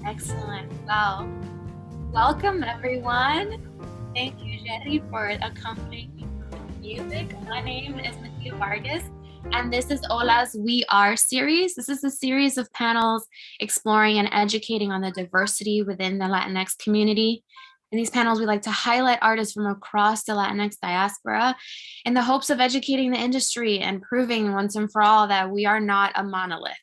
Excellent. Well, welcome everyone. Thank you, Jerry, for accompanying me with music. My name is Natia Vargas, and this is HOLA's We Are series. This is a series of panels exploring and educating on the diversity within the Latinx community. In these panels, we like to highlight artists from across the Latinx diaspora in the hopes of educating the industry and proving once and for all that we are not a monolith.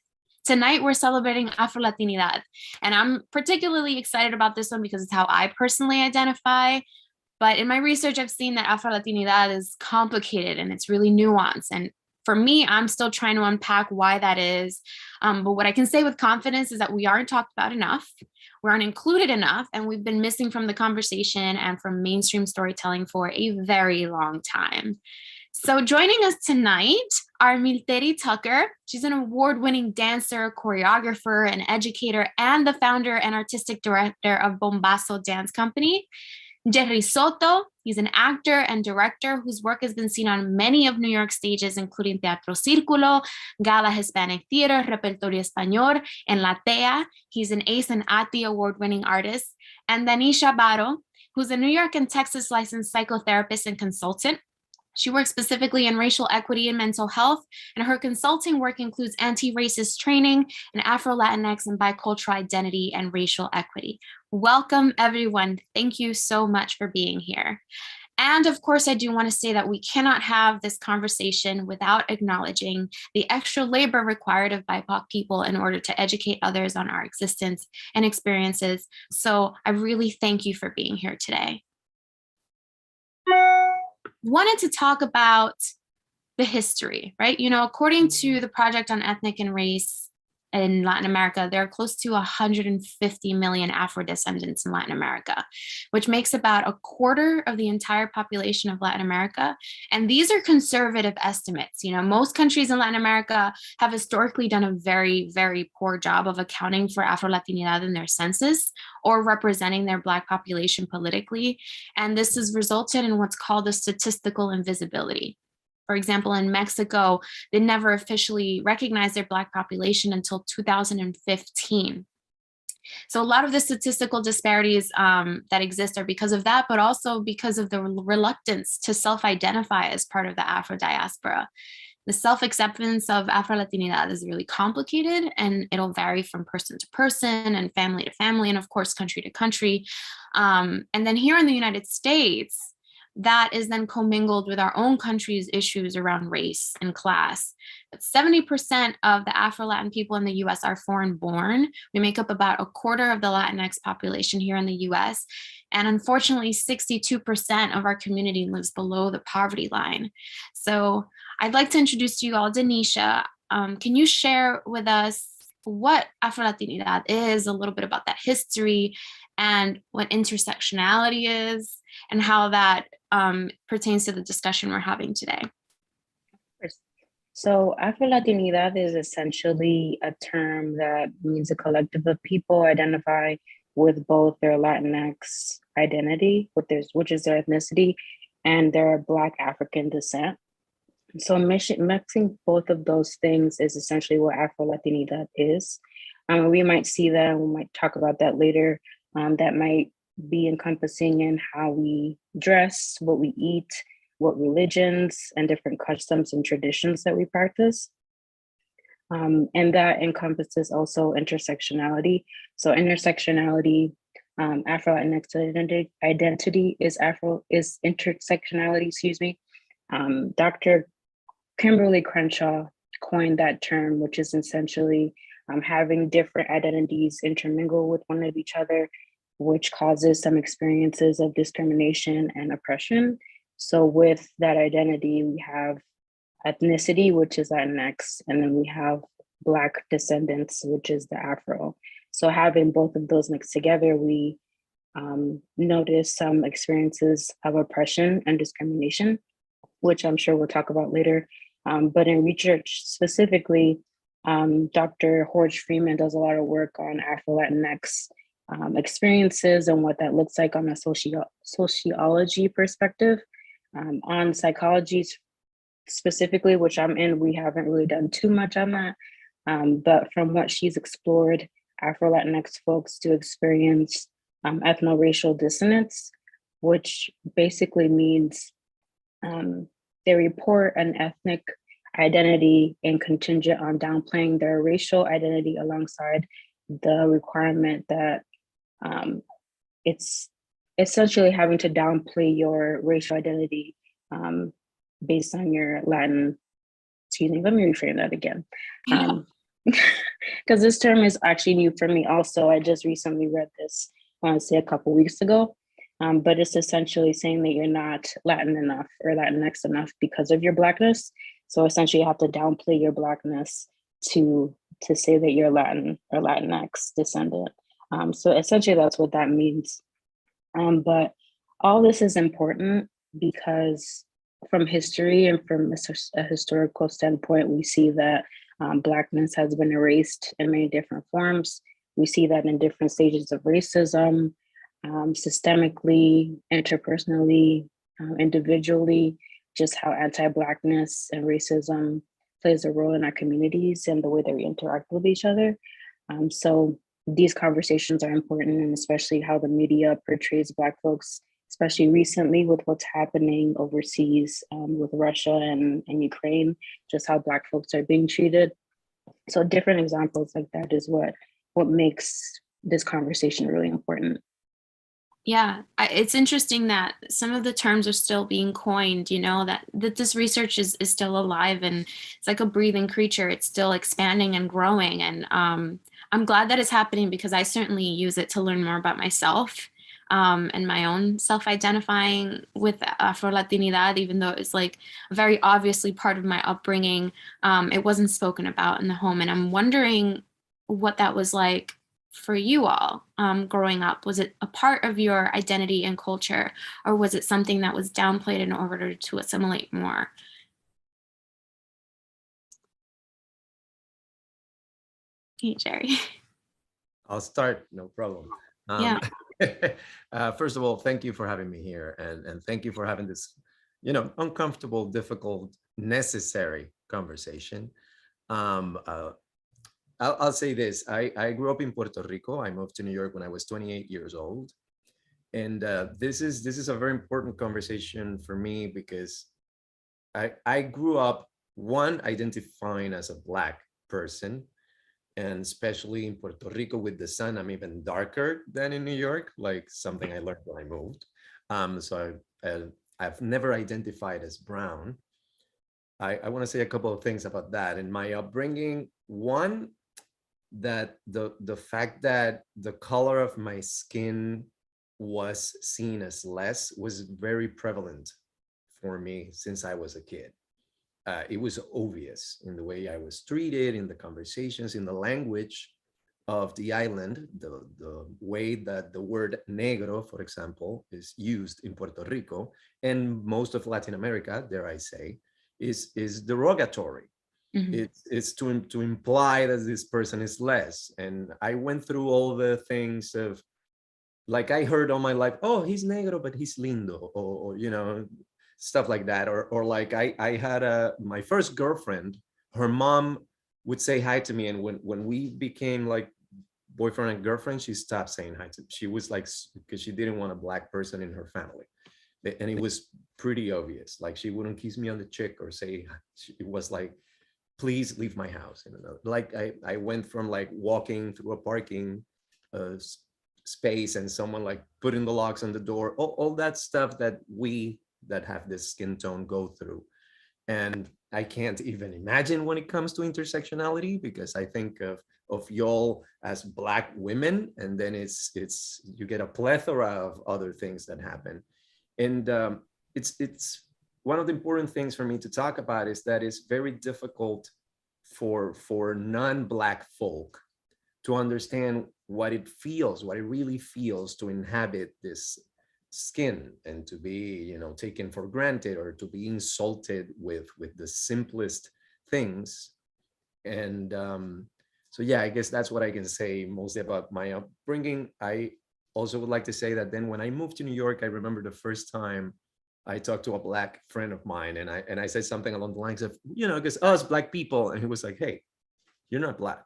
Tonight, we're celebrating Afro-Latinidad, and I'm particularly excited about this one because it's how I personally identify. But in my research, I've seen that Afro-Latinidad is complicated and it's really nuanced. And for me, I'm still trying to unpack why that is. But what I can say with confidence is that we aren't talked about enough, we aren't included enough, and we've been missing from the conversation and from mainstream storytelling for a very long time. So joining us tonight are Milteri Tucker. She's an award-winning dancer, choreographer, and educator, and the founder and artistic director of Bombazo Dance Company. Jerry Soto, he's an actor and director whose work has been seen on many of New York stages, including Teatro Círculo, Gala Hispanic Theater, Repertorio Español, and Latea. He's an ACE and ATI award-winning artist. And Danisha Baro, who's a New York and Texas licensed psychotherapist and consultant. She works specifically in racial equity and mental health, and her consulting work includes anti-racist training and Afro-Latinx and bicultural identity and racial equity. Welcome, everyone. Thank you so much for being here. And of course, I do want to say that we cannot have this conversation without acknowledging the extra labor required of BIPOC people in order to educate others on our existence and experiences. So I really thank you for being here today. Wanted to talk about the history, right? You know, according to the Project on Ethnic and Race in Latin America, there are close to 150 million Afro-descendants in Latin America, which makes about a quarter of the entire population of Latin America. And these are conservative estimates. You know, most countries in Latin America have historically done a very, very poor job of accounting for Afro-Latinidad in their census or representing their Black population politically. And this has resulted in what's called a statistical invisibility. For example, in Mexico, they never officially recognized their Black population until 2015. So a lot of the statistical disparities that exist are because of that, but also because of the reluctance to self-identify as part of the Afro diaspora. The self-acceptance of Afro-Latinidad is really complicated, and it'll vary from person to person and family to family, and of course, country to country. And then here in the United States, that is then commingled with our own country's issues around race and class. But 70% of the Afro-Latin people in the US are foreign born. We make up about a quarter of the Latinx population here in the US. And unfortunately, 62% of our community lives below the poverty line. So I'd like to introduce to you all Danisha. Can you share with us what Afro-Latinidad is, a little bit about that history, and what intersectionality is, and how that pertains to the discussion we're having today? So Afro-Latinidad is essentially a term that means a collective of people identify with both their Latinx identity, which is their ethnicity, and their Black African descent. So mixing both of those things is essentially what Afro-Latinidad is. We might see that, and we might talk about that later. That might be encompassing in how we dress, what we eat, what religions and different customs and traditions that we practice. And that encompasses also intersectionality. So intersectionality, Afro-Latinx identity is intersectionality, excuse me. Dr. Kimberly Crenshaw coined that term, which is essentially having different identities intermingle with one of each other, which causes some experiences of discrimination and oppression. So with that identity, we have ethnicity, which is Latinx, and then we have Black descendants, which is the Afro. So having both of those mixed together, we notice some experiences of oppression and discrimination, which I'm sure we'll talk about later. But in research specifically, Dr. Jorge Freeman does a lot of work on Afro-Latinx experiences and what that looks like on a sociology perspective. On psychology specifically, which I'm in, we haven't really done too much on that. But from what she's explored, Afro-Latinx folks to experience ethno-racial dissonance, which basically means they report an ethnic identity and contingent on downplaying their racial identity alongside the requirement that it's essentially having to downplay your racial identity based on your Latin. Excuse me, let me reframe that again. Because this term is actually new for me also. I just recently read this, I want to say a couple weeks ago. But it's essentially saying that you're not Latin enough or Latinx enough because of your Blackness. So essentially you have to downplay your Blackness to say that you're Latin or Latinx descendant. So essentially that's what that means. But all this is important because from history and from a historical standpoint, we see that Blackness has been erased in many different forms. We see that in different stages of racism, systemically, interpersonally, individually, just how anti-Blackness and racism plays a role in our communities and the way that we interact with each other. So these conversations are important, and especially how the media portrays Black folks, especially recently with what's happening overseas with Russia and Ukraine, just how Black folks are being treated. So different examples like that is what makes this conversation really important. Yeah, it's interesting that some of the terms are still being coined, you know, that this research is still alive, and it's like a breathing creature. It's still expanding and growing. And I'm glad that it's happening because I certainly use it to learn more about myself and my own self-identifying with Afro-Latinidad, even though it's like very obviously part of my upbringing. It wasn't spoken about in the home. And I'm wondering what that was like for you all growing up. Was it a part of your identity and culture, or was it something that was downplayed in order to assimilate more? Hey, Jerry. I'll start, no problem. Yeah. First of all, thank you for having me here, and thank you for having this, uncomfortable, difficult, necessary conversation. I'll say this. I grew up in Puerto Rico. I moved to New York when I was 28 years old. And this is a very important conversation for me because I grew up, one, identifying as a Black person, and especially in Puerto Rico with the sun, I'm even darker than in New York, like something I learned when I moved. So I've never identified as brown. I want to say a couple of things about that. In my upbringing, one, that the fact that the color of my skin was seen as less was very prevalent for me since I was a kid. It was obvious in the way I was treated, in the conversations, in the language of the island, the way that the word negro, for example, is used in Puerto Rico and most of Latin America, dare I say, is derogatory. Mm-hmm. It's to imply that this person is less. And I went through all the things of, like, I heard all my life, oh, he's negro, but he's lindo, or stuff like that. Or like I had my first girlfriend, her mom would say hi to me. And when we became like boyfriend and girlfriend, she stopped saying hi to me. She was like, because she didn't want a Black person in her family. And it was pretty obvious. Like, she wouldn't kiss me on the cheek or say, it was like, please leave my house. Like I went from like walking through a parking space and someone like putting the locks on the door, all that stuff that we that have this skin tone go through. And I can't even imagine when it comes to intersectionality, because I think of y'all as Black women, and then it's you get a plethora of other things that happen. And it's one of the important things for me to talk about is that it's very difficult for non-Black folk to understand what it really feels to inhabit this skin and to be, taken for granted or to be insulted with the simplest things. And so, yeah, I guess that's what I can say mostly about my upbringing. I also would like to say that then when I moved to New York, I remember the first time I talked to a Black friend of mine, and I said something along the lines of, because us Black people, and he was like, hey, you're not Black.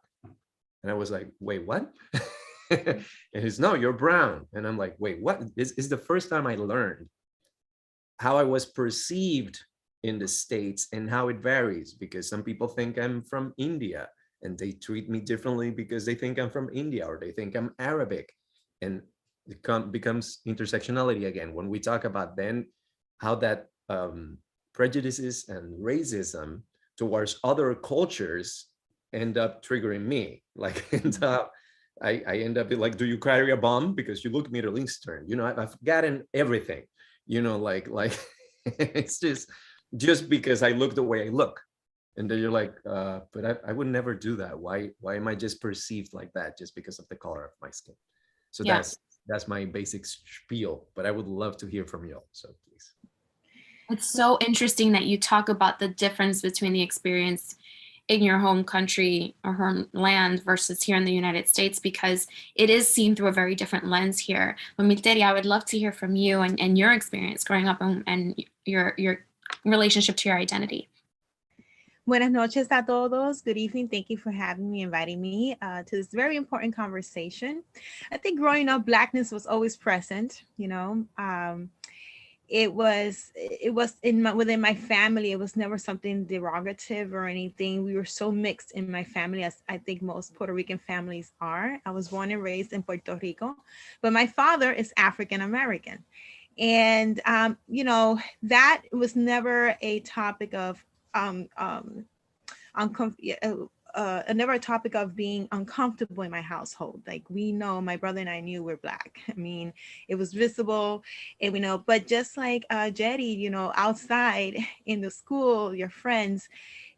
And I was like, wait, what? And he's, no, you're brown. And I'm like, wait, what? This is the first time I learned how I was perceived in the States and how it varies, because some people think I'm from India and they treat me differently because they think I'm from India, or they think I'm Arabic. And it becomes intersectionality again. When we talk about then how that prejudices and racism towards other cultures end up triggering me, like, end up, I end up like, do you carry a bomb because you look Middle Eastern? You know, I've gotten everything, you know, like it's just because I look the way I look. And then you're like, but I would never do that. Why am I just perceived like that just because of the color of my skin? So Yeah. that's my basic spiel, but I would love to hear from you all. So please. It's so interesting that you talk about the difference between the experience in your home country or homeland versus here in the United States, because it is seen through a very different lens here. But Milteria, I would love to hear from you and your experience growing up and your relationship to your identity. Buenas noches a todos. Good evening. Thank you for having me, inviting me to this very important conversation. I think growing up, Blackness was always present, you know. It was within my family. It was never something derogative or anything. We were so mixed in my family, as I think most Puerto Rican families are. I was born and raised in Puerto Rico, but my father is African American. And, you know, that was never a topic of never a topic of being uncomfortable in my household. Like, we know, my brother and I knew we're Black. I mean, it was visible, and we know. But just like Jetty, you know, outside in the school, your friends,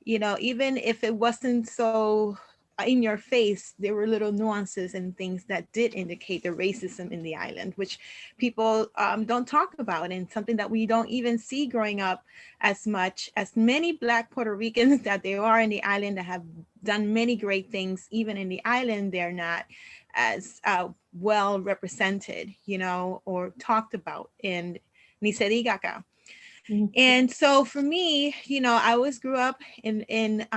you know, even if it wasn't so in your face, there were little nuances and things that did indicate the racism in the island, which people don't talk about, and something that we don't even see growing up as much as many Black Puerto Ricans that there are in the island that have done many great things. Even in the island, they're not as well represented, you know, or talked about in Ni se diga acá. And so for me, you know, I always grew up in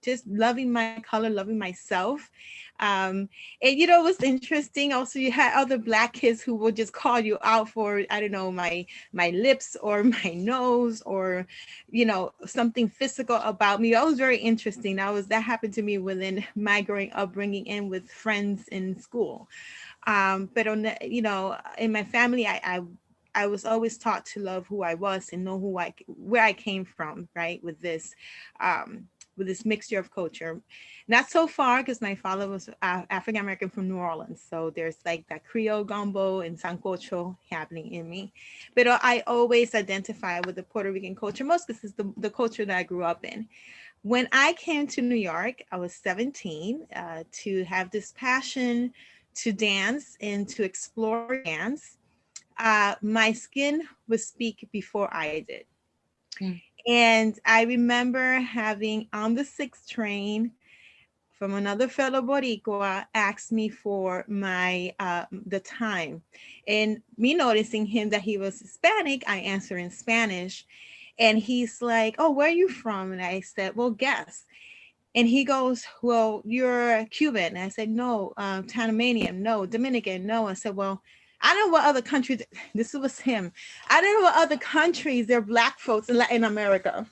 just loving my color, loving myself. And, you know, it was interesting. Also, you had other Black kids who would just call you out for, I don't know, my lips or my nose, or, you know, something physical about me. That was very interesting. That happened to me within my upbringing and with friends in school. But on you know, in my family, I was always taught to love who I was and know where I came from, right? With this mixture of culture. Not so far, because my father was African American from New Orleans. So there's like that Creole gumbo and sancocho happening in me. But I always identify with the Puerto Rican culture, most because it's the culture that I grew up in. When I came to New York, I was 17, to have this passion to dance and to explore dance. My skin would speak before I did. And I remember having on the 6th train from another fellow Boricua asked me for my the time, and me noticing him that he was Hispanic, I answered in Spanish, and he's like, "Oh, where are you from?" And I said, "Well, guess." And he goes, "Well, you're Cuban." And I said, "No." Panamanian, no. Dominican, no. I said, "Well, I don't know what other countries," this was him, "I don't know what other countries there are Black folks in Latin America,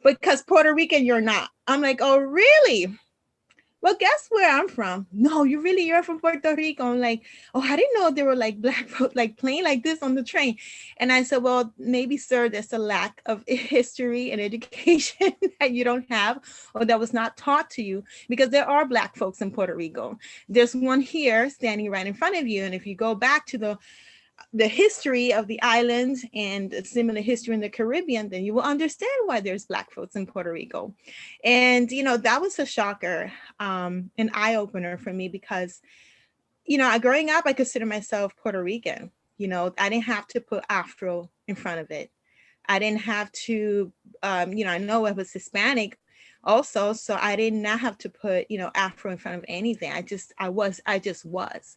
because Puerto Rican, you're not." I'm like, "Oh, really? Well, guess where I'm from." "No, you're from Puerto Rico." I'm like, "Oh, I didn't know there were like Black folks like playing like this on the train." And I said, "Well, maybe, sir, there's a lack of history and education that you don't have, or that was not taught to you, because there are Black folks in Puerto Rico. There's one here standing right in front of you. And if you go back to the history of the island and a similar history in the Caribbean, then you will understand why there's Black folks in Puerto Rico." And, you know, that was a shocker, an eye-opener for me, because, you know, growing up, I consider myself Puerto Rican. You know, I didn't have to put Afro in front of it. I didn't have to, you know, I know I was Hispanic also, so I did not have to put, you know, Afro in front of anything. I just was.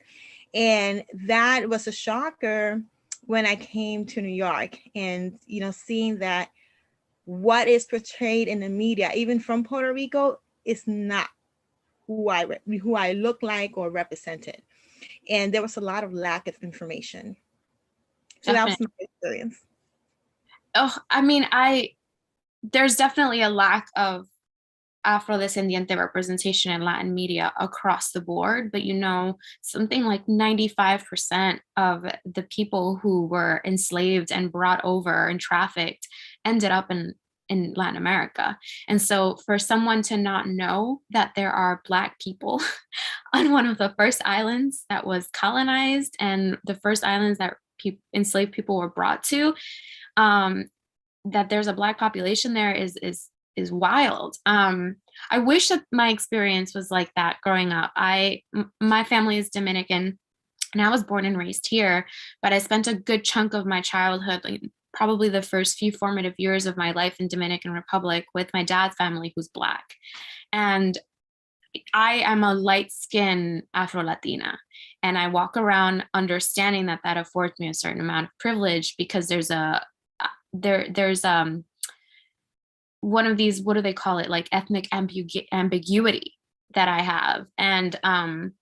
And that was a shocker when I came to New York, and, you know, seeing that what is portrayed in the media, even from Puerto Rico, is not who I look like or represented. And there was a lot of lack of information. So that was my experience. Oh, I mean, there's definitely a lack of Afro-descendiente representation in Latin media across the board, but something like 95% of the people who were enslaved and brought over and trafficked ended up in Latin America. And so for someone to not know that there are Black people on one of the first islands that was colonized and the first islands that enslaved people were brought to, that there's a Black population there is wild. I wish that my experience was like that growing up. My family is Dominican and I was born and raised here, but I spent a good chunk of my childhood, like probably the first few formative years of my life in Dominican Republic with my dad's family who's Black. And I am a light-skinned Afro-Latina, and I walk around understanding that affords me a certain amount of privilege because there's one of these, what do they call it, like ethnic ambiguity that I have. And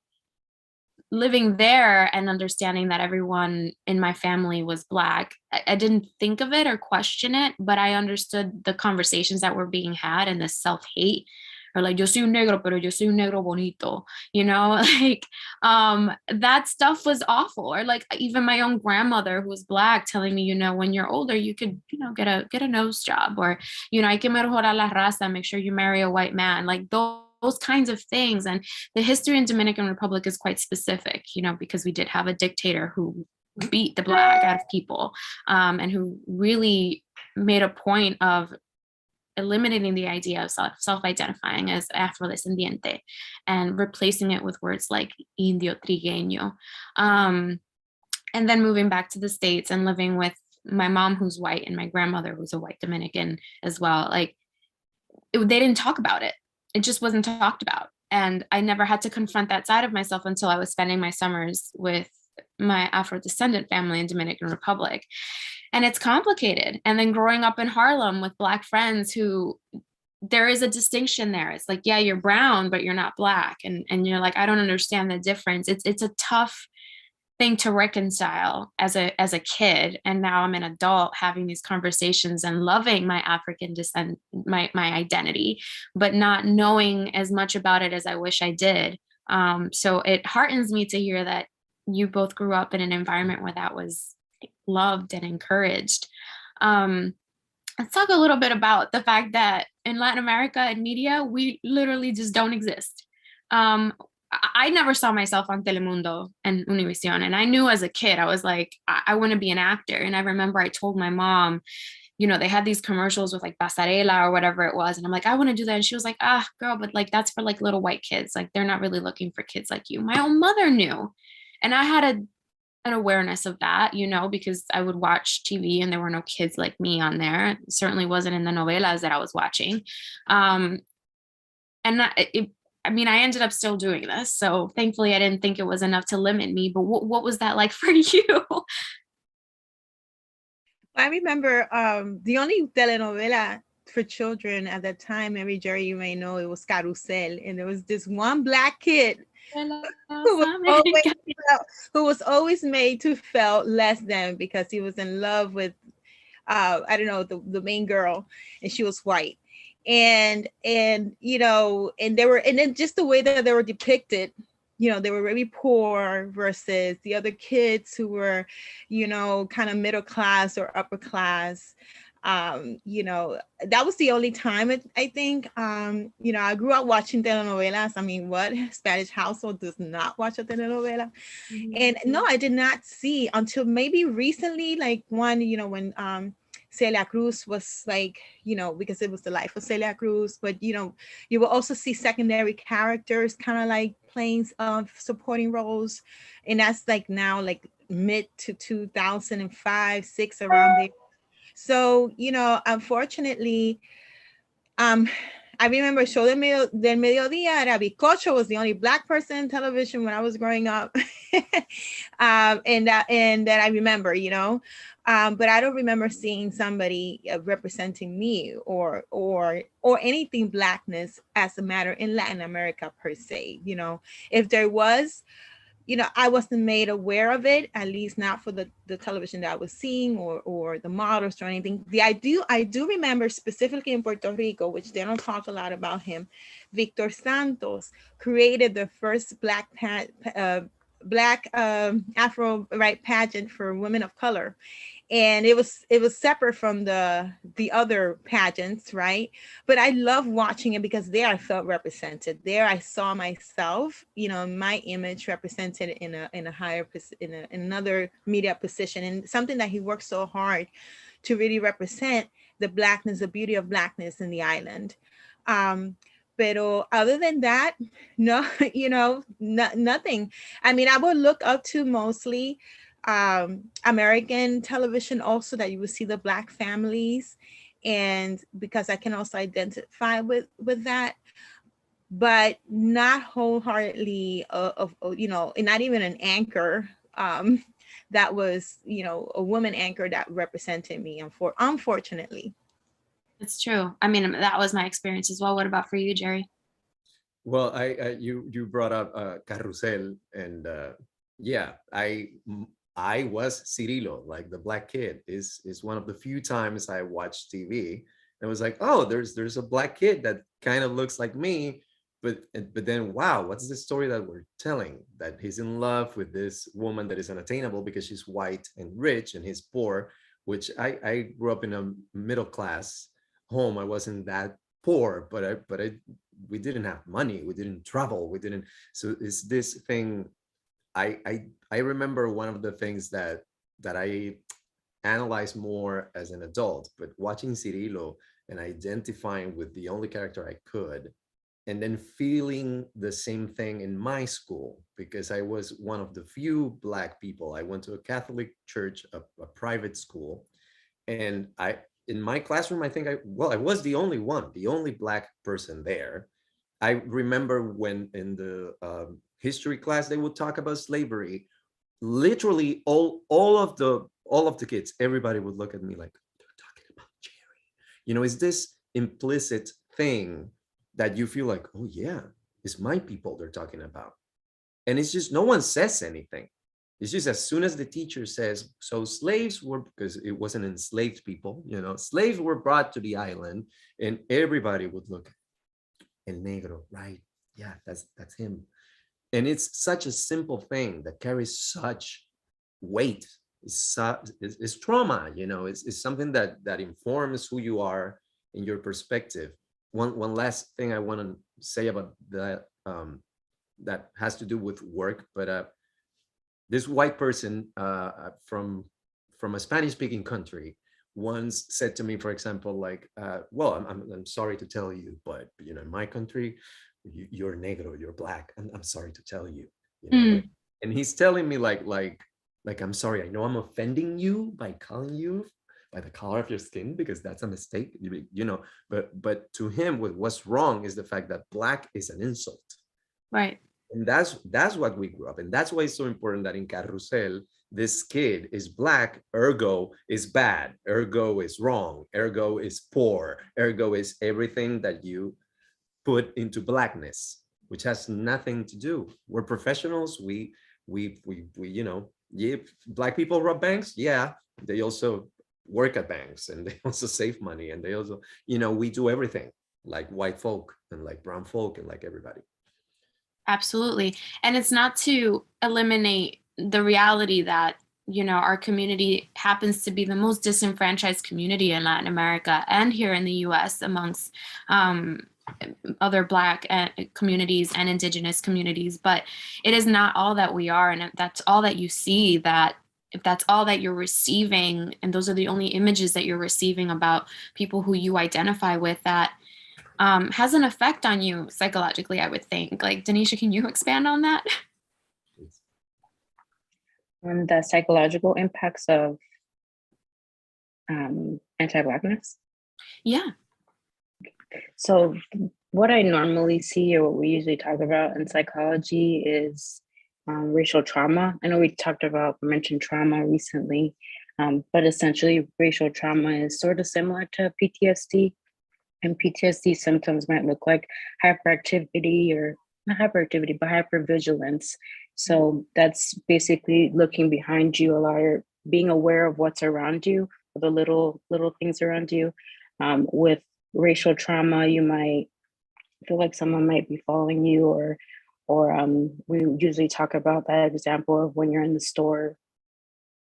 living there and understanding that everyone in my family was Black, I didn't think of it or question it, but I understood the conversations that were being had and the self-hate, or like, yo soy un negro, pero yo soy un negro bonito, like that stuff was awful. Or like even my own grandmother who was Black telling me, when you're older, you could, get a nose job, or, hay que mejorar la raza, make sure you marry a white man, like those kinds of things. And the history in Dominican Republic is quite specific, because we did have a dictator who beat the Black out of people, and who really made a point of eliminating the idea of self-identifying as Afro-descendiente and replacing it with words like indio trigueño. And then moving back to the States and living with my mom who's white and my grandmother who's a white Dominican as well. Like they didn't talk about it. It just wasn't talked about. And I never had to confront that side of myself until I was spending my summers with my Afro-descendant family in Dominican Republic. And it's complicated. And then growing up in Harlem with Black friends who, there is a distinction there. It's like, yeah, you're brown, but you're not Black. And you're like, I don't understand the difference. It's a tough thing to reconcile as a kid. And now I'm an adult having these conversations and loving my African descent, my identity, but not knowing as much about it as I wish I did. So it heartens me to hear that you both grew up in an environment where that was loved and encouraged. Let's talk a little bit about the fact that in Latin America and media, we literally just don't exist. I never saw myself on Telemundo and Univision. And I knew as a kid, I was like, I want to be an actor. And I remember I told my mom, they had these commercials with like Pasarela or whatever it was. And I'm like, I want to do that. And she was like, girl, but like, that's for like little white kids. Like, they're not really looking for kids like you. My own mother knew. And I had an awareness of that, because I would watch TV and there were no kids like me on there. It certainly wasn't in the novelas that I was watching. I ended up still doing this. So thankfully I didn't think it was enough to limit me, but what was that like for you? I remember the only telenovela for children at that time, maybe Jerry, you may know, it was Carusel. And there was this one Black kid who was always made to feel less than because he was in love with, the main girl, and she was white. And then just the way that they were depicted, they were really poor versus the other kids who were, kind of middle class or upper class. That was the only time I think, I grew up watching telenovelas. I mean, what Spanish household does not watch a telenovela? Mm-hmm. And no, I did not see until maybe recently, like one, when Celia Cruz was like, because it was the life of Celia Cruz, but, you will also see secondary characters kind of like playing supporting roles. And that's like now like mid to 2005, 6 around there. So, unfortunately, I remember Show del Mediodía era Bizcocho was the only black person in television when I was growing up. And that I remember, you know. But I don't remember seeing somebody representing me or anything blackness as a matter in Latin America per se. You know, if there was, you know, I wasn't made aware of it, at least not for the television that I was seeing or the models or anything. I do remember specifically in Puerto Rico, which they don't talk a lot about him. Victor Santos created the first black Afro right pageant for women of color, and it was separate from the other pageants, right? But I love watching it because there I felt represented. There I saw myself, you know, my image represented in a higher in another media position, and something that he worked so hard to really represent the blackness, the beauty of blackness in the island. Pero other than that, no, you know, nothing. I mean, I would look up to mostly American television also, that you would see the black families, and because I can also identify with that, but not wholeheartedly you know, and not even an anchor that was, you know, a woman anchor that represented me, unfortunately. It's true. I mean, that was my experience as well. What about for you, Jerry? Well, you brought up Carrusel, and yeah, I was Cirilo, like the black kid. Is one of the few times I watched TV. And it was like, oh, there's a black kid that kind of looks like me, but then wow, what's the story that we're telling? That he's in love with this woman that is unattainable because she's white and rich, and he's poor. Which I grew up in a middle class home. I wasn't that poor, but I we didn't have money, we didn't travel, we didn't. So it's this thing. I remember one of the things that I analyzed more as an adult, but watching Cirilo and identifying with the only character I could, and then feeling the same thing in my school, because I was one of the few black people. I went to a Catholic church, a private school, and in my classroom, I think I was the only one, the only black person there. I remember when in the history class they would talk about slavery. Literally, all of the kids, everybody would look at me like, they're talking about Jerry. You know, it's this implicit thing that you feel like, oh yeah, it's my people they're talking about, and it's just no one says anything. It's just as soon as the teacher says, so slaves were, because it wasn't enslaved people, you know, slaves were brought to the island, and everybody would look, El Negro, right? Yeah, that's him. And it's such a simple thing that carries such weight. It's trauma, you know, it's something that informs who you are in your perspective. One last thing I want to say about that, that has to do with work, but this white person from a Spanish-speaking country once said to me, for example, like, well, I'm sorry to tell you, but you know, in my country, you're negro, you're black. I'm sorry to tell you, you know. And he's telling me like I'm sorry, I know I'm offending you by calling you by the color of your skin, because that's a mistake, you know. But to him, what's wrong is the fact that black is an insult. Right. And that's what we grew up. And that's why it's so important that in Carrusel, this kid is black, ergo is bad, ergo is wrong, ergo is poor, ergo is everything that you put into blackness, which has nothing to do. We're professionals. We you know, yeah, black people rob banks. Yeah, they also work at banks, and they also save money, and they also, you know, we do everything like white folk and like brown folk and like everybody. Absolutely. And it's not to eliminate the reality that, you know, our community happens to be the most disenfranchised community in Latin America and here in the US amongst other Black communities and Indigenous communities. But it is not all that we are. And if that's all that you see, that if that's all that you're receiving, and those are the only images that you're receiving about people who you identify with, that has an effect on you psychologically, I would think. Like, Denisha, can you expand on that? On the psychological impacts of anti-Blackness? Yeah. So what I normally see, or what we usually talk about in psychology, is racial trauma. I know we mentioned trauma recently, but essentially racial trauma is sort of similar to PTSD. And PTSD symptoms might look like hyperactivity, or not hyperactivity, but hypervigilance. So that's basically looking behind you, being aware of what's around you, the little things around you. With racial trauma, you might feel like someone might be following you, or we usually talk about that example of when you're in the store,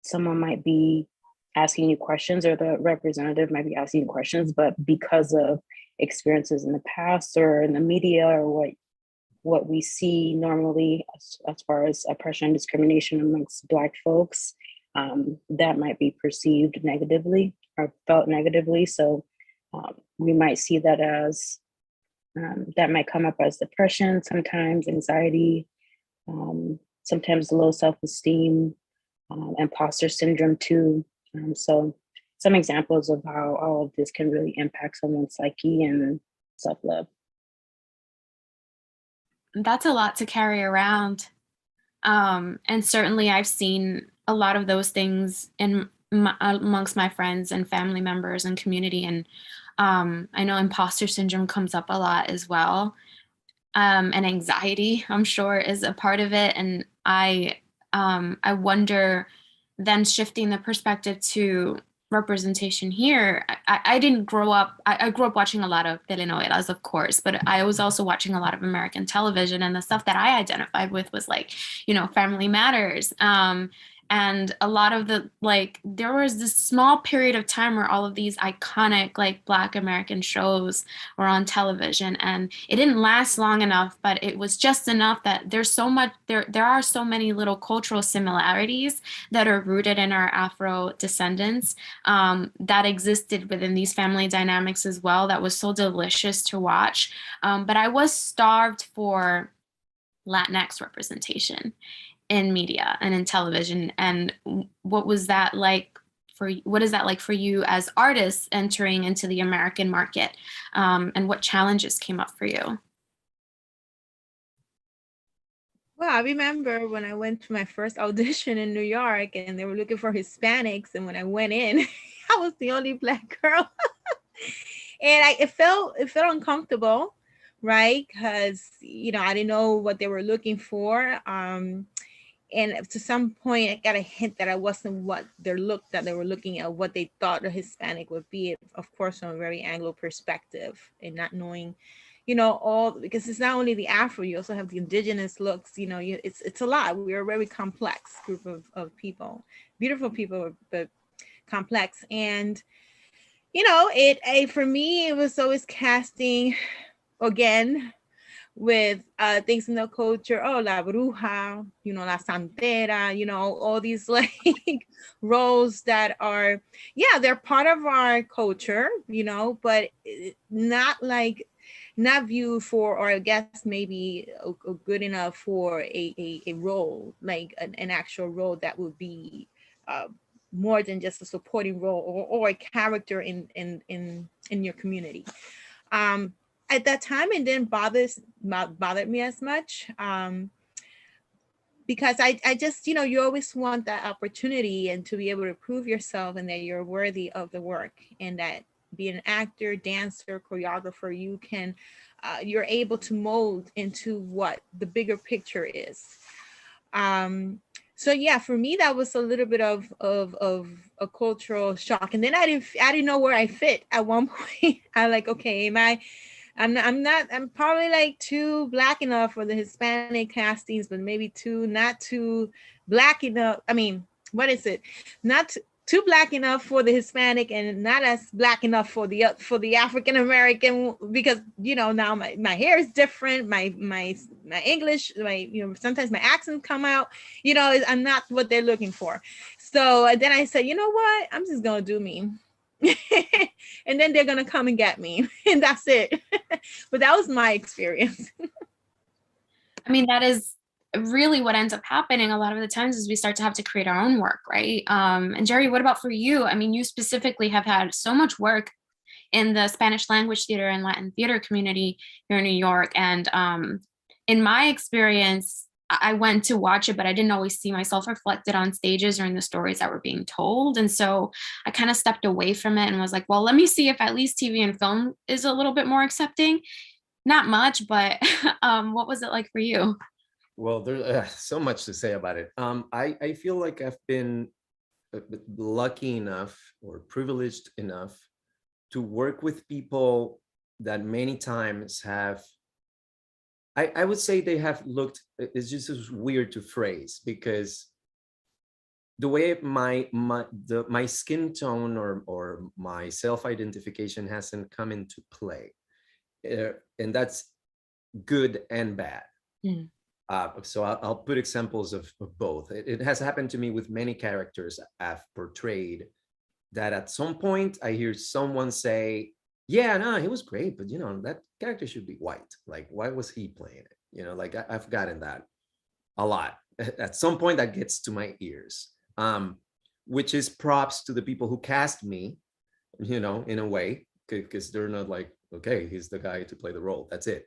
someone might be asking you questions, or the representative might be asking you questions, but because of experiences in the past or in the media, or what we see normally as far as oppression and discrimination amongst Black folks, that might be perceived negatively or felt negatively. So we might see that as that might come up as depression, sometimes anxiety, sometimes low self-esteem, imposter syndrome too. So some examples of how all of this can really impact someone's psyche and self-love. That's a lot to carry around. And certainly I've seen a lot of those things amongst my friends and family members and community. And I know imposter syndrome comes up a lot as well. And anxiety, I'm sure, is a part of it. And I wonder, then shifting the perspective to representation here, I didn't grow up, I grew up watching a lot of telenovelas, of course, but I was also watching a lot of American television, and the stuff that I identified with was like, Family Matters. And a lot of there was this small period of time where all of these iconic Black American shows were on television, and it didn't last long enough, but it was just enough that there are so many little cultural similarities that are rooted in our Afro descendants, that existed within these family dynamics as well. That was so delicious to watch. But I was starved for Latinx representation in media and in television. And what is that like for you as artists entering into the American market? And what challenges came up for you? Well, I remember when I went to my first audition in New York, and they were looking for Hispanics. And when I went in, I was the only Black girl. And it felt uncomfortable, right? Because, I didn't know what they were looking for. And to some point, I got a hint that I wasn't what they were looking at, what they thought a Hispanic would be, of course, from a very Anglo perspective, and not knowing, because it's not only the Afro, you also have the indigenous looks, it's a lot. We're a very complex group of people, beautiful people, but complex. And, for me, it was always casting, again, with things in the culture, la bruja, la santera, all these roles that are, they're part of our culture, but not viewed for, or I guess maybe good enough for a role, like an actual role that would be more than just a supporting role, or a character in your community. At that time, it didn't bother me as much, because I just, you always want that opportunity and to be able to prove yourself, and that you're worthy of the work, and that being an actor, dancer, choreographer, you're able to mold into what the bigger picture is. So yeah, for me, that was a little bit of a cultural shock. And then I didn't know where I fit at one point. I'm like, okay, I'm probably too Black enough for the Hispanic castings, but maybe not too Black enough. I mean, what is it? Not too Black enough for the Hispanic, and not as Black enough for the African American, because now my hair is different, my English, sometimes my accents come out, I'm not what they're looking for. So then I said, you know what, I'm just gonna do me. And then they're gonna come and get me, and that's it. But that was my experience. I mean, that is really what ends up happening a lot of the times, is we start to have to create our own work, right? And Jerry, what about for you? I mean, you specifically have had so much work in the Spanish language theater and Latin theater community here in New York. And in my experience, I went to watch it, but I didn't always see myself reflected on stages or in the stories that were being told. And so I kind of stepped away from it and was like, well, let me see if at least TV and film is a little bit more accepting. Not much, but what was it like for you? Well, there's so much to say about it. I feel like I've been lucky enough or privileged enough to work with people that many times have, I would say they have looked, it's just weird to phrase, because the way my skin tone or my self-identification hasn't come into play, and that's good and bad. Mm. So I'll put examples of both. It has happened to me with many characters I've portrayed, that at some point I hear someone say, yeah, no, he was great, but that character should be white. Like, why was he playing it? Like I've gotten that a lot. At some point that gets to my ears, which is props to the people who cast me, in a way, because they're not like, okay, he's the guy to play the role. That's it.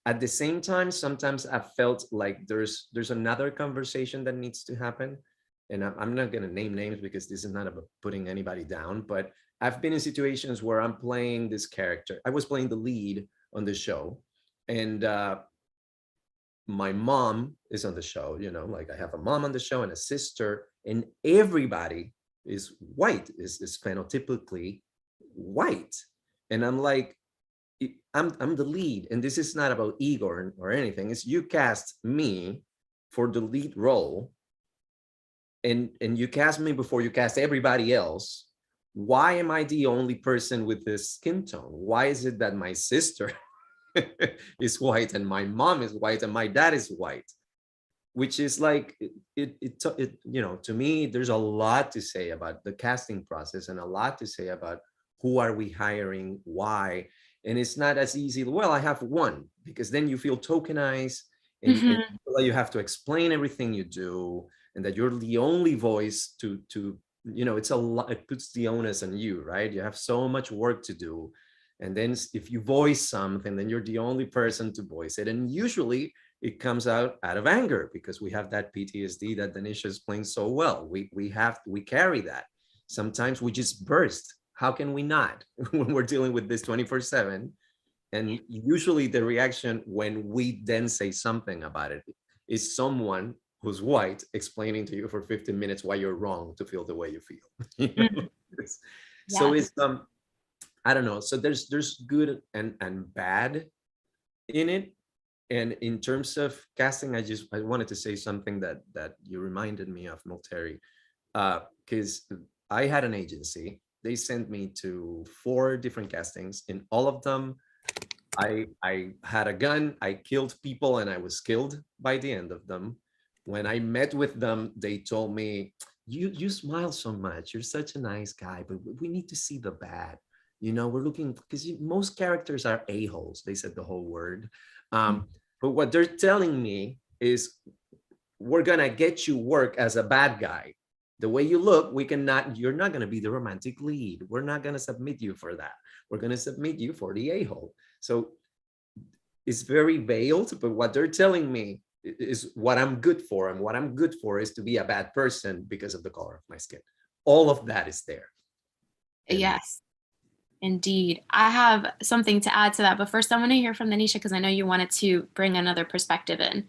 At the same time, sometimes I felt like there's another conversation that needs to happen. And I'm not going to name names because this is not about putting anybody down, but I've been in situations where I'm playing this character. I was playing the lead on the show, and my mom is on the show, like I have a mom on the show and a sister, and everybody is white, is phenotypically white. And I'm like, I'm the lead, and this is not about ego or anything. It's you cast me for the lead role, and you cast me before you cast everybody else. Why am I the only person with this skin tone? Why is it that my sister is white and my mom is white and my dad is white? Which is like, to me, there's a lot to say about the casting process and a lot to say about who are we hiring, why. And it's not as easy, well, I have one, because then you feel tokenized, and you have to explain everything you do, and that you're the only voice to it's a lot. It puts the onus on you, right? You have so much work to do. And then if you voice something, then you're the only person to voice it. And usually it comes out of anger, because we have that PTSD that Danisha is playing so well. We carry that. Sometimes we just burst. How can we not when we're dealing with this 24/7? And usually the reaction when we then say something about it is someone who's white explaining to you for 15 minutes why you're wrong to feel the way you feel. So it's I don't know. So there's good and bad in it. And in terms of casting, I wanted to say something that you reminded me of, Milteri, because I had an agency. They sent me to 4 different castings. In all of them, I had a gun, I killed people, and I was killed by the end of them. When I met with them, they told me, you smile so much, you're such a nice guy, but we need to see the bad. We're looking, because most characters are a-holes. They said the whole word. But what they're telling me is, we're gonna get you work as a bad guy. The way you look, you're not going to be the romantic lead. We're not going to submit you for that. We're going to submit you for the a-hole. So it's very veiled, but what they're telling me is what I'm good for. And what I'm good for is to be a bad person because of the color of my skin. All of that is there. Yes, indeed. I have something to add to that, but first I want to hear from Danisha, because I know you wanted to bring another perspective in.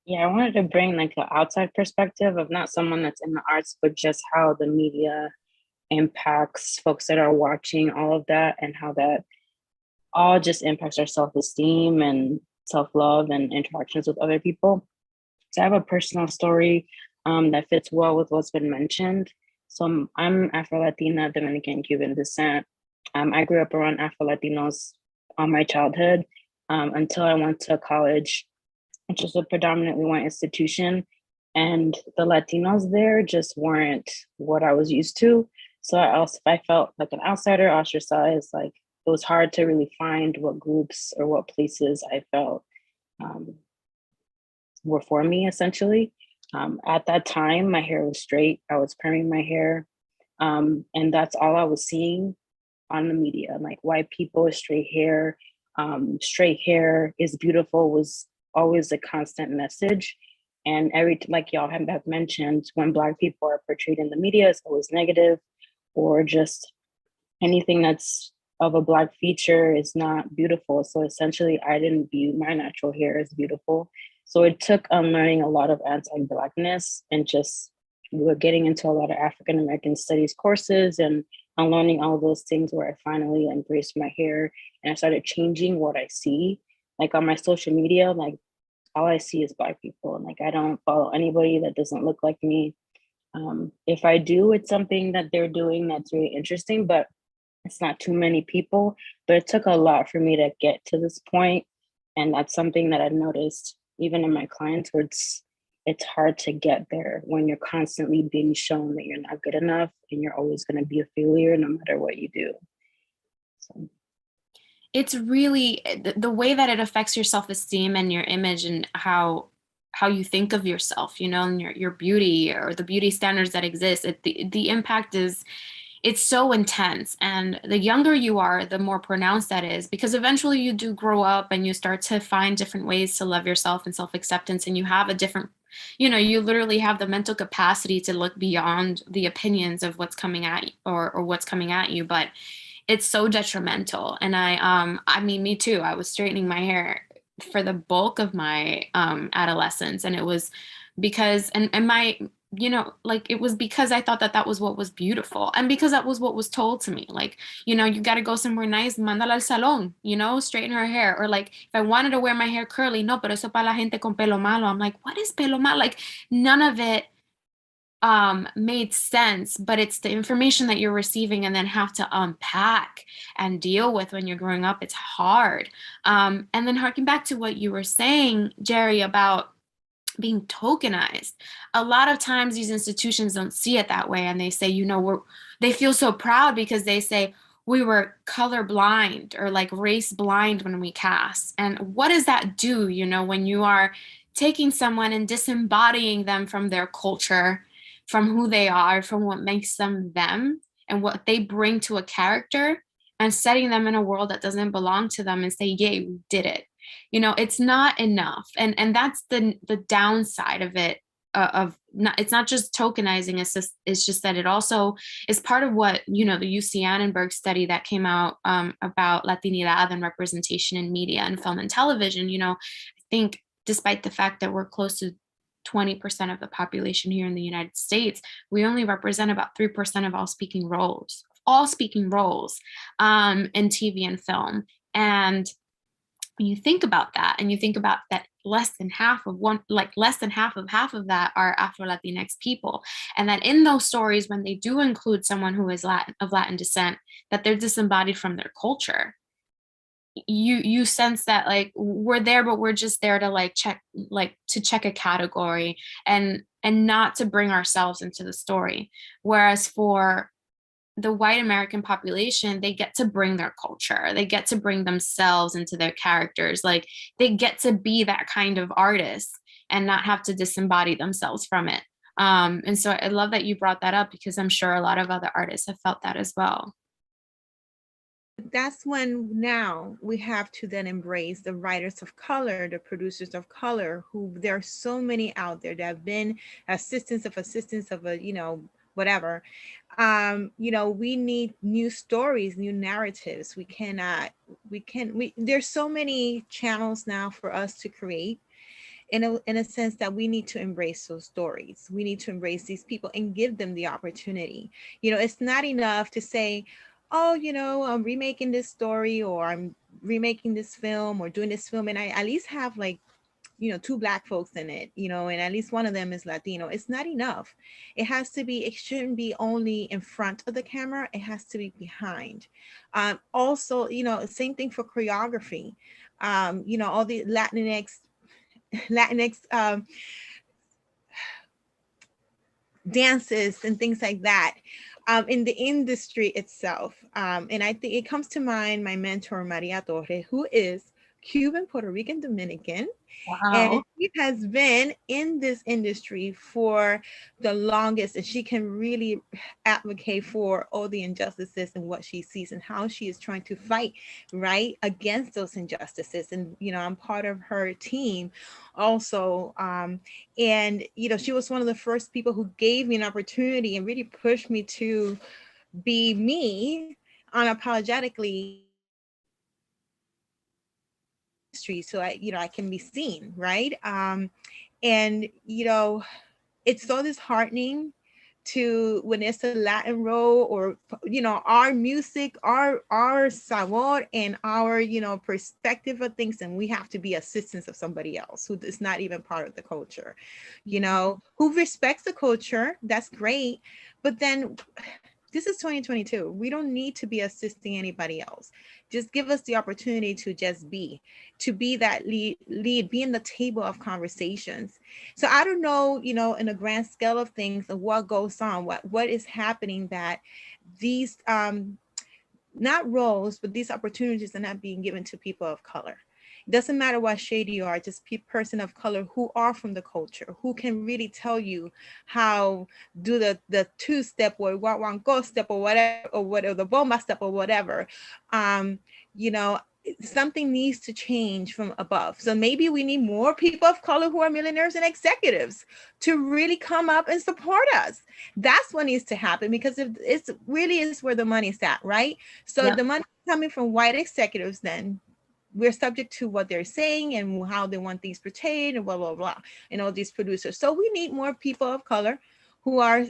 Yeah, I wanted to bring like the outside perspective of not someone that's in the arts, but just how the media impacts folks that are watching all of that, and how that all just impacts our self-esteem and self-love and interactions with other people. So I have a personal story that fits well with what's been mentioned. So I'm Afro-Latina, Dominican, Cuban descent. I grew up around Afro-Latinos all my childhood until I went to college, which is a predominantly white institution. And the Latinos there just weren't what I was used to. So I felt like an outsider, ostracized. Like, it was hard to really find what groups or what places I felt were for me, essentially. At that time, my hair was straight. I was perming my hair. And that's all I was seeing on the media, like white people with straight hair is beautiful was always a constant message. And like y'all have mentioned, when Black people are portrayed in the media, it's always negative, or just anything that's of a Black feature is not beautiful. So essentially, I didn't view my natural hair as beautiful. So it took unlearning a lot of anti-Blackness, and just we were getting into a lot of African American studies courses and unlearning all those things, where I finally embraced my hair and I started changing what I see. Like on my social media, like all I see is Black people. And like I don't follow anybody that doesn't look like me. If I do, it's something that they're doing that's really interesting, but it's not too many people. But it took a lot for me to get to this point. And that's something that I've noticed even in my clients, where it's hard to get there when you're constantly being shown that you're not good enough and you're always going to be a failure no matter what you do. So it's really the way that it affects your self-esteem and your image, and how you think of yourself, you know, and your beauty, or the beauty standards that exist. The impact is, it's so intense. And the younger you are, the more pronounced that is, because eventually you do grow up and you start to find different ways to love yourself and self-acceptance. And you have a different, you know, you literally have the mental capacity to look beyond the opinions of what's coming at you, or what's coming at you. But it's so detrimental. And I mean, me too. I was straightening my hair for the bulk of my adolescence. And it was because, and my, you know, like it was because I thought that that was what was beautiful, and because that was what was told to me. Like, you know, you got to go somewhere nice, mandala al salon, you know, straighten her hair. Or like if I wanted to wear my hair curly, no, pero eso para la gente con pelo malo. I'm like, what is pelo malo? Like none of it made sense, but it's the information that you're receiving and then have to unpack and deal with when you're growing up. It's hard. And then harking back to what you were saying, Jerry, about being tokenized. A lot of times these institutions don't see it that way, and they say, you know, they feel so proud because they say we were color blind or like race blind when we cast. And what does that do, you know, when you are taking someone and disembodying them from their culture, from who they are, from what makes them them and what they bring to a character, and setting them in a world that doesn't belong to them and say, yay, we did it. You know, it's not enough. And that's the downside of it, it's not just tokenizing, it's just that it also is part of what, you know, the UC Annenberg study that came out about Latinidad and representation in media and film and television. You know, I think despite the fact that we're close to 20% of the population here in the United States, we only represent about 3% of all speaking roles in TV and film. And when you think about that, and you think about that less than half of that are Afro-Latinx people, and that in those stories, when they do include someone who is of Latin descent, that they're disembodied from their culture. You sense that like we're there, but we're just there to check a category and not to bring ourselves into the story. Whereas for the white American population, they get to bring their culture, they get to bring themselves into their characters, like they get to be that kind of artist and not have to disembody themselves from it. And so I love that you brought that up, because I'm sure a lot of other artists have felt that as well. That's when now we have to then embrace the writers of color, the producers of color, who there are so many out there that have been assistants of a, you know, whatever. You know, we need new stories, new narratives. There's so many channels now for us to create, in a sense that we need to embrace those stories. We need to embrace these people and give them the opportunity. You know, it's not enough to say, oh, you know, I'm remaking this story, or I'm remaking this film, or doing this film, and I at least have like, you know, 2 Black folks in it, you know, and at least one of them is Latino. It's not enough. It shouldn't be only in front of the camera. It has to be behind. Also, you know, same thing for choreography. You know, all the Latinx dances and things like that. In the industry itself. And I think it comes to mind my mentor, Maria Torre, who is Cuban, Puerto Rican, Dominican. And Wow. she has been in this industry for the longest, and she can really advocate for all the injustices and what she sees and how she is trying to fight right against those injustices. And I'm part of her team also. And she was one of the first people who gave me an opportunity and really pushed me to be me unapologetically industry, so I can be seen, right? And it's so disheartening to when it's a Latin role, or our music, our sabor and our perspective of things, and we have to be assistants of somebody else who is not even part of the culture, who respects the culture. That's great, but then this is 2022. We don't need to be assisting anybody else. Just give us the opportunity to just to be that lead, be in the table of conversations. So I don't know, in a grand scale of things, of what goes on, what is happening, that these not roles, but these opportunities are not being given to people of color. It doesn't matter what shade you are, just person of color who are from the culture, who can really tell you how do the two-step or one go step or whatever, or whatever, the bomba step or whatever. You know, something needs to change from above. So maybe we need more people of color who are millionaires and executives to really come up and support us. That's what needs to happen, because if it's really is where the money's at, right? So if the money coming from white executives, then we're subject to what they're saying and how they want things portrayed and blah, blah, blah, and all these producers. So we need more people of color who are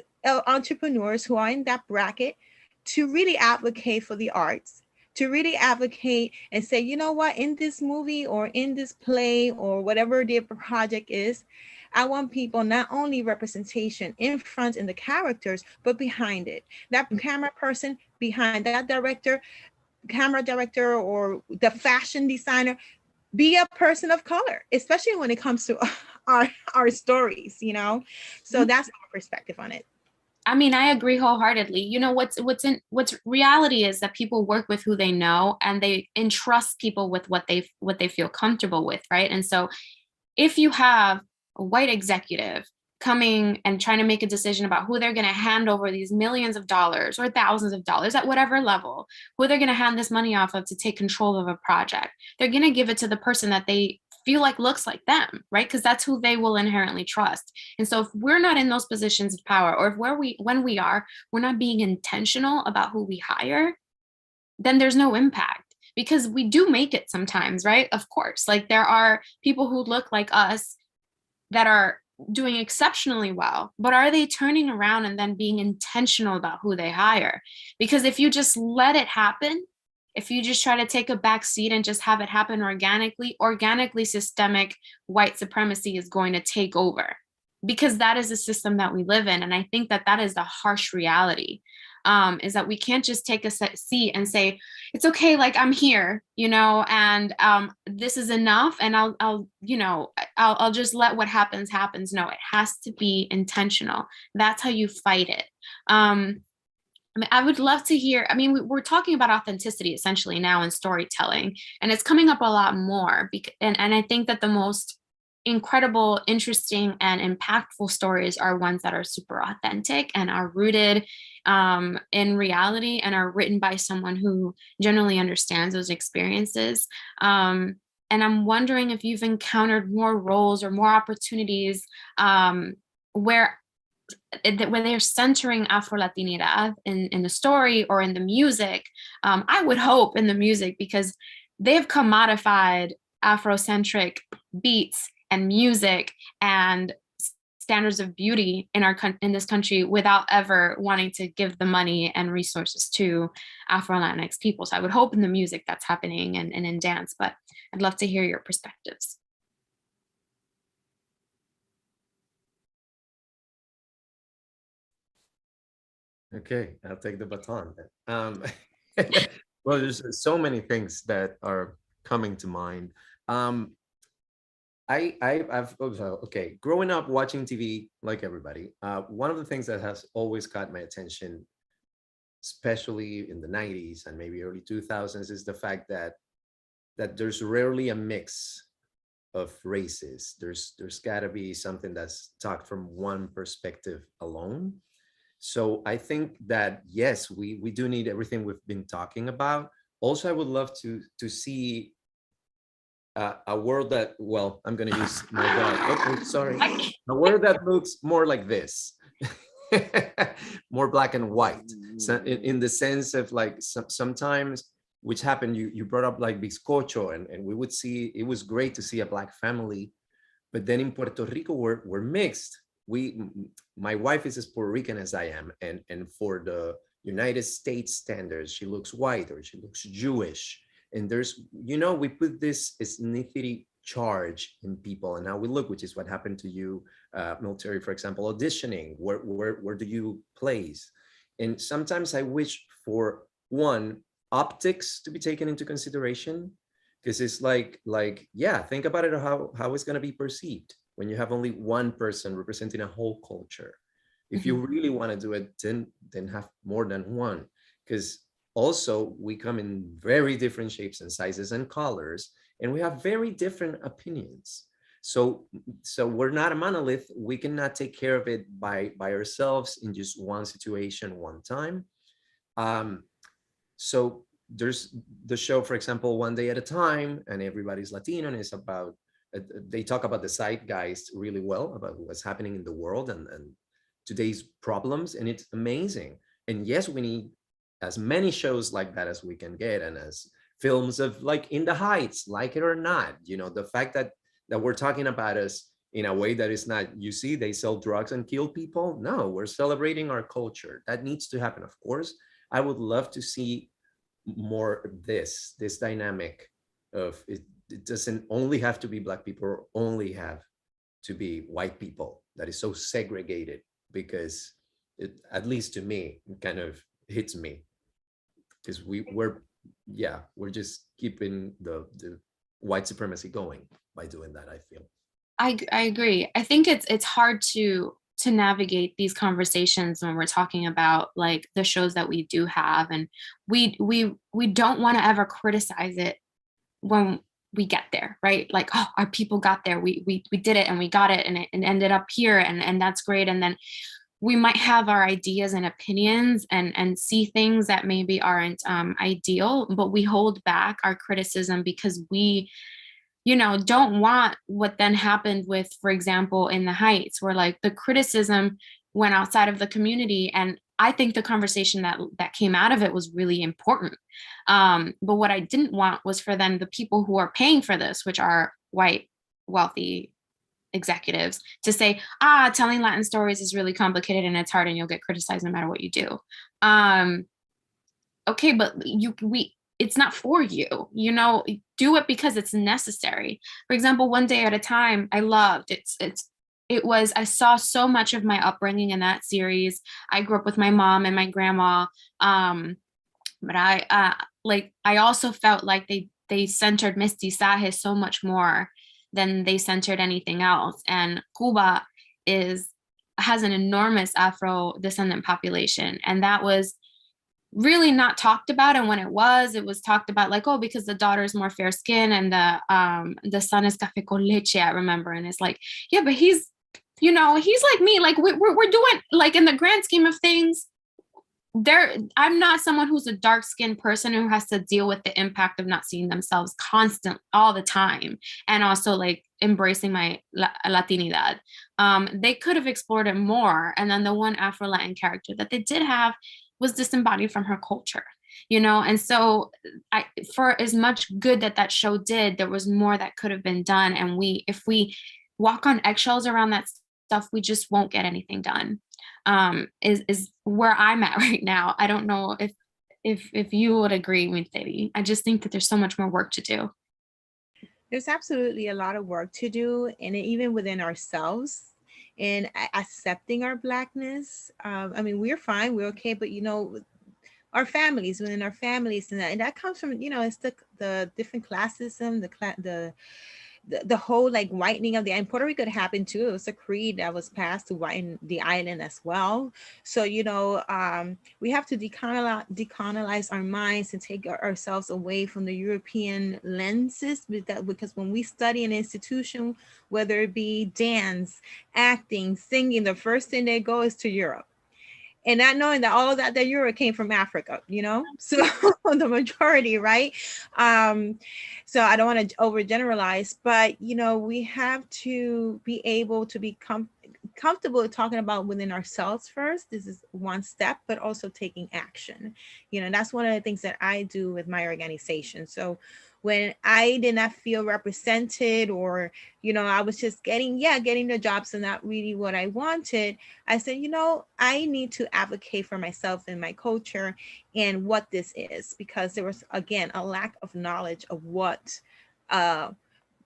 entrepreneurs, who are in that bracket, to really advocate for the arts, to really advocate and say, you know what, in this movie or in this play or whatever the project is, I want people not only representation in front in the characters, but behind it. That camera person behind that director, camera director, or the fashion designer, be a person of color, especially when it comes to our stories, So that's my perspective on it. I mean, I agree wholeheartedly. What's reality is that people work with who they know, and they entrust people with what they feel comfortable with, right? And so if you have a white executive coming and trying to make a decision about who they're going to hand over these millions of dollars or thousands of dollars at whatever level, who they're going to hand this money off of to take control of a project, they're going to give it to the person that they feel like looks like them, right? Because that's who they will inherently trust. And so if we're not in those positions of power, or if when we are, we're not being intentional about who we hire, then there's no impact, because we do make it sometimes, right? Of course, like there are people who look like us that are doing exceptionally well, but are they turning around and then being intentional about who they hire? Because if you just let it happen, if you just try to take a back seat and just have it happen organically systemic white supremacy is going to take over, because that is the system that we live in. And I think that is the harsh reality, is that we can't just take a seat and say, it's okay, like I'm here, and this is enough, and I'll just let what happens. No, it has to be intentional. That's how you fight it. I mean, I would love to hear, we're talking about authenticity essentially now in storytelling, and it's coming up a lot more. And I think that the most incredible, interesting, and impactful stories are ones that are super authentic and are rooted in reality and are written by someone who generally understands those experiences. And I'm wondering if you've encountered more roles or more opportunities where they're centering Afro-Latinidad in the story or in the music. I would hope in the music, because they've commodified Afrocentric beats and music and standards of beauty in this country without ever wanting to give the money and resources to Afro-Latinx people. So I would hope in the music that's happening, and in dance, but I'd love to hear your perspectives. Okay, I'll take the baton then. Well, there's so many things that are coming to mind. I've okay, growing up watching TV like everybody, one of the things that has always caught my attention, especially in the 90s and maybe early 2000s, is the fact that that there's rarely a mix of races. There's got to be something that's talked from one perspective alone. So I think that yes, we do need everything we've been talking about. Also, I would love to see a world that, well, I'm going to use my dog. Okay, sorry. A world that looks more like this, more black and white. So in the sense of like sometimes, which happened, you brought up like bizcocho, and we would see, it was great to see a black family, but then in Puerto Rico we're mixed. My wife is as Puerto Rican as I am, and for the United States standards, she looks white or she looks Jewish. And there's, we put this ethnicity charge in people, and now we look, which is what happened to you, military, for example, auditioning. Where do you place? And sometimes I wish for one, optics to be taken into consideration, because it's like yeah, think about it, how it's going to be perceived when you have only one person representing a whole culture. If you really want to do it, then have more than one, because also we come in very different shapes and sizes and colors, and we have very different opinions. So we're not a monolith. We cannot take care of it by ourselves in just one situation, one time. So there's the show, for example, One Day at a Time, and everybody's Latino, and it's about, they talk about the zeitgeist really well, about what's happening in the world and today's problems, and it's amazing. And yes, we need as many shows like that as we can get, and as films of like In the Heights, like it or not, the fact that we're talking about us in a way that is not, you see, they sell drugs and kill people. No, we're celebrating our culture. That needs to happen, of course. I would love to see more this dynamic of it. It doesn't only have to be Black people or only have to be white people that is so segregated, because it, at least to me, it kind of hits me, because we're just keeping the white supremacy going by doing that, I feel. I agree. I think it's hard to navigate these conversations when we're talking about like the shows that we do have, and we don't want to ever criticize it when we get there, right? Like, oh, our people got there, we did it, and we got it, and it ended up here, and that's great. And then we might have our ideas and opinions and see things that maybe aren't ideal, but we hold back our criticism because we don't want what then happened with, for example, In the Heights, where like the criticism went outside of the community. And I think the conversation that came out of it was really important. But what I didn't want was for then the people who are paying for this, which are white, wealthy executives, to say, telling Latin stories is really complicated and it's hard and you'll get criticized no matter what you do. Okay, but it's not for you, do it because it's necessary. For example, One Day at a Time, I loved I saw so much of my upbringing in that series. I grew up with my mom and my grandma. But I also felt like they centered mestizaje so much more than they centered anything else. And Cuba has an enormous Afro descendant population. And that was really not talked about. And when it was talked about like, oh, because the daughter is more fair skin and the son is café con leche, I remember. And it's like, yeah, but he's like me, like we're doing, like, in the grand scheme of things, I'm not someone who's a dark-skinned person who has to deal with the impact of not seeing themselves constant all the time, and also like embracing my Latinidad. They could have explored it more. And then the one Afro-Latin character that they did have was disembodied from her culture, and so for as much good that show did, there was more that could have been done. And if we walk on eggshells around that stuff, we just won't get anything done. Is where I'm at right now. I don't know if you would agree with Debbie. I just think that there's so much more work to do. There's absolutely a lot of work to do, and even within ourselves, in accepting our Blackness. I mean, we're fine, we're okay, but our families, within our families, and that comes from it's the different classism, the whole like whitening of the island. Puerto Rico happened too. It was a creed that was passed to whiten the island as well. So, we have to decolonize our minds and take ourselves away from the European lenses, because when we study an institution, whether it be dance, acting, singing, the first thing they go is to Europe, and not knowing that all of that euro came from Africa, so the majority, right? So I don't want to overgeneralize, but we have to be able to be comfortable talking about within ourselves first. This is one step, but also taking action. That's one of the things that I do with my organization. So when I did not feel represented, or I was just getting the jobs and not really what I wanted, I said, I need to advocate for myself and my culture and what this is, because there was, again, a lack of knowledge of what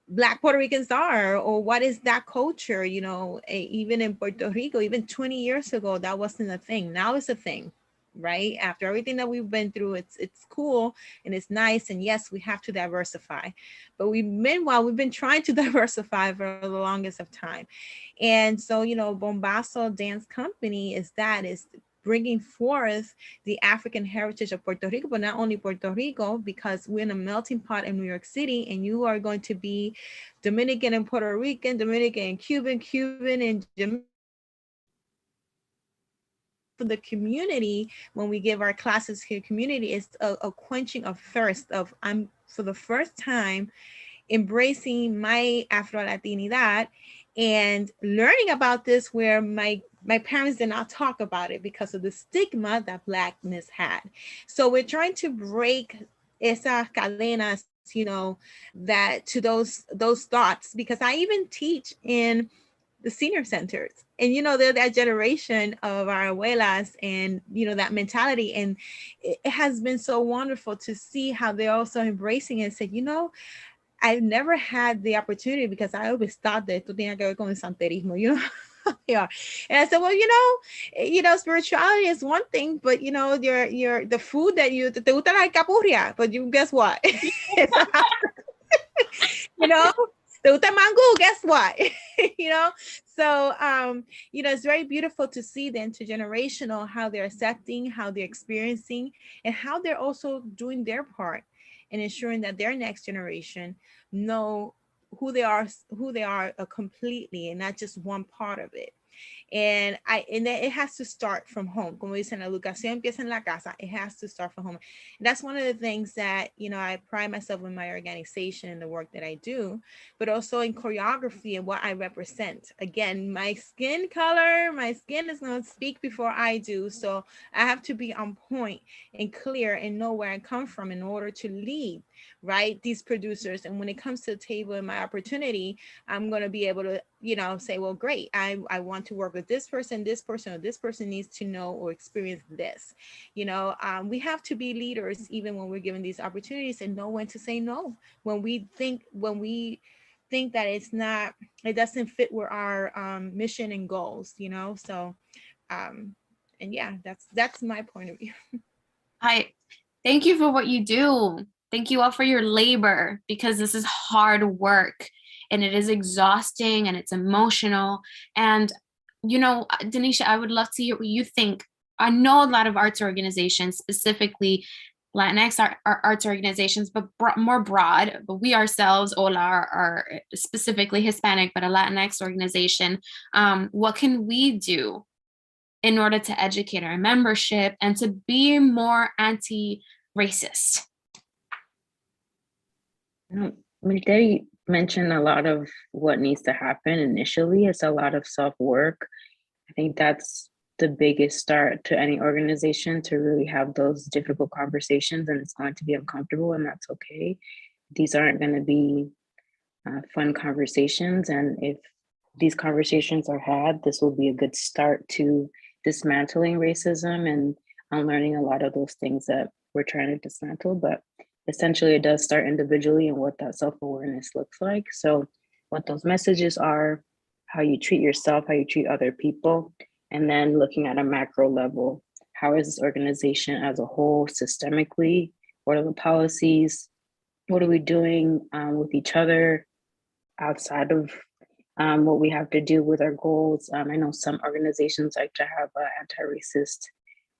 Black Puerto Ricans are, or what is that culture. Even in Puerto Rico, even 20 years ago, that wasn't a thing. Now it's a thing, right? After everything that we've been through, it's cool and it's nice. And yes, we have to diversify, but meanwhile, we've been trying to diversify for the longest of time. And so, Bombazo Dance Company is bringing forth the African heritage of Puerto Rico, but not only Puerto Rico, because we're in a melting pot in New York City, and you are going to be Dominican and Puerto Rican, Dominican and Cuban and Jamaican. For the community, when we give our classes here, community is a quenching of thirst of, I'm for the first time embracing my Afro-Latinidad and learning about this, where my parents did not talk about it because of the stigma that Blackness had. So we're trying to break esas cadenas, that to those thoughts, because I even teach in the senior centers, and they're that generation of our abuelas, and that mentality, and it has been so wonderful to see how they're also embracing it and said, I've never had the opportunity, because I always thought that esto tenía que ver con el santerismo, yeah. And I said, well, spirituality is one thing, but your the food that te gusta la capurria, but you guess what? Te gusta mango, guess what? So it's very beautiful to see the intergenerational, how they're accepting, how they're experiencing, and how they're also doing their part in ensuring that their next generation know who they are completely, and not just one part of it. And it has to start from home. Como dicen, la educación empieza en la casa. It has to start from home. And that's one of the things that, I pride myself in my organization and the work that I do, but also in choreography and what I represent. Again, my skin color, my skin is going to speak before I do. So I have to be on point and clear and know where I come from in order to lead, right, these producers. And when it comes to the table and my opportunity, I'm going to be able to, say, well, great, I want to work with this person, or this person needs to know or experience this. We have to be leaders even when we're given these opportunities, and know when to say no when we think that it doesn't fit with our mission and goals. So and yeah, that's my point of view. Hi, thank you for what you do. Thank you all for your labor, because this is hard work, and it is exhausting, and it's emotional. And, Denisha, I would love to hear what you think. I know a lot of arts organizations, specifically Latinx arts organizations, but more broad. But we ourselves, HOLA, are specifically Hispanic, but a Latinx organization. What can we do in order to educate our membership and to be more anti-racist? Military mentioned a lot of what needs to happen initially. It's a lot of self-work. I think that's the biggest start to any organization, to really have those difficult conversations, and it's going to be uncomfortable, and that's okay. These aren't going to be fun conversations, and if these conversations are had, this will be a good start to dismantling racism and unlearning a lot of those things that we're trying to dismantle. But essentially, it does start individually and what that self-awareness looks like. So what those messages are, how you treat yourself, how you treat other people, and then looking at a macro level, how is this organization as a whole systemically? What are the policies? What are we doing with each other? outside of what we have to do with our goals. I know some organizations like to have an anti-racist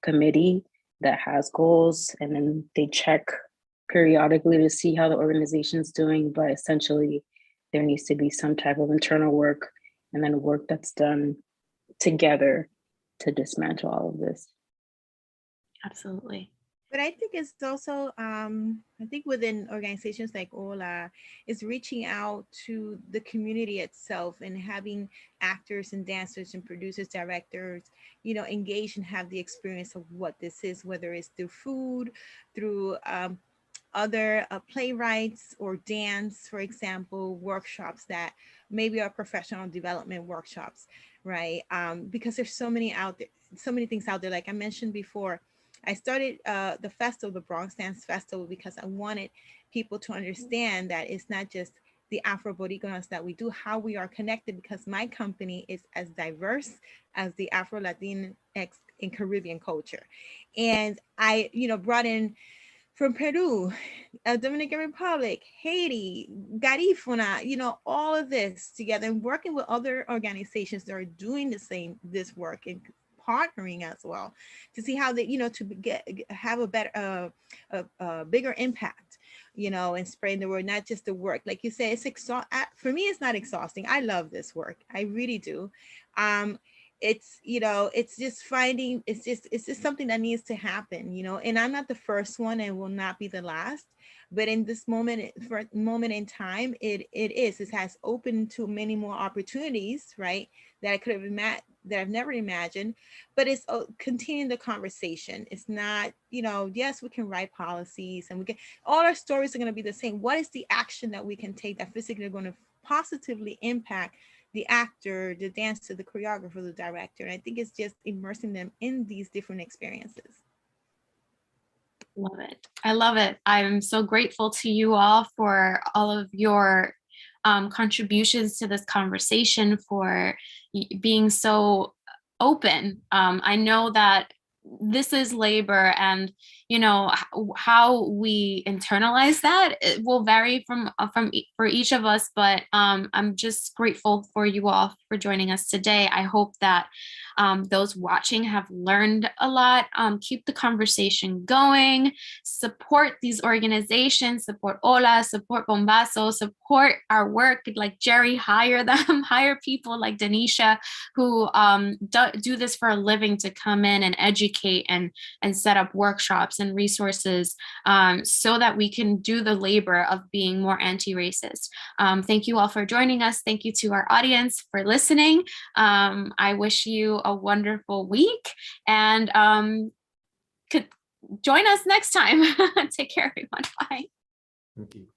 committee that has goals, and then they check periodically to see how the organization's doing, but essentially there needs to be some type of internal work and then work that's done together to dismantle all of this. Absolutely. But I think it's also, I think within organizations like HOLA, is reaching out to the community itself and having actors and dancers and producers, directors, engage and have the experience of what this is, whether it's through food, through other playwrights or dance, for example, workshops that maybe are professional development workshops, right? Because there's so many out there, so many things out there. Like I mentioned before, I started the festival, the Bronx Dance Festival, because I wanted people to understand that it's not just the Afro-Boricuanos that we do, how we are connected, because my company is as diverse as the Afro-Latinx in Caribbean culture. And I, brought in from Peru, Dominican Republic, Haiti, Garifuna, all of this together, and working with other organizations that are doing this work and partnering as well to see how they, to have a better, bigger impact, and spreading the word, not just the work. Like you say, it's for me, it's not exhausting. I love this work. I really do. It's, it's just finding, it's just something that needs to happen, and I'm not the first one and will not be the last, but in this moment in time, it has opened to many more opportunities, right? That I could have that I've never imagined, but it's continuing the conversation. It's not, yes, we can write policies and all our stories are going to be the same. What is the action that we can take that physically are going to positively impact the actor, the dancer, the choreographer, the director? And I think it's just immersing them in these different experiences. Love it. I love it. I'm so grateful to you all for all of your contributions to this conversation, for being so open. I know that this is labor, and how we internalize that, it will vary for each of us, but I'm just grateful for you all for joining us today. I hope that those watching have learned a lot. Keep the conversation going, support these organizations, support HOLA, support Bombazo, support our work. Like Jerry, hire them, hire people like Denisha who do this for a living, to come in and educate and set up workshops and resources so that we can do the labor of being more anti-racist. Thank you all for joining us. Thank you to our audience for listening. I wish you a wonderful week, and could join us next time. Take care, everyone. Bye. Thank you.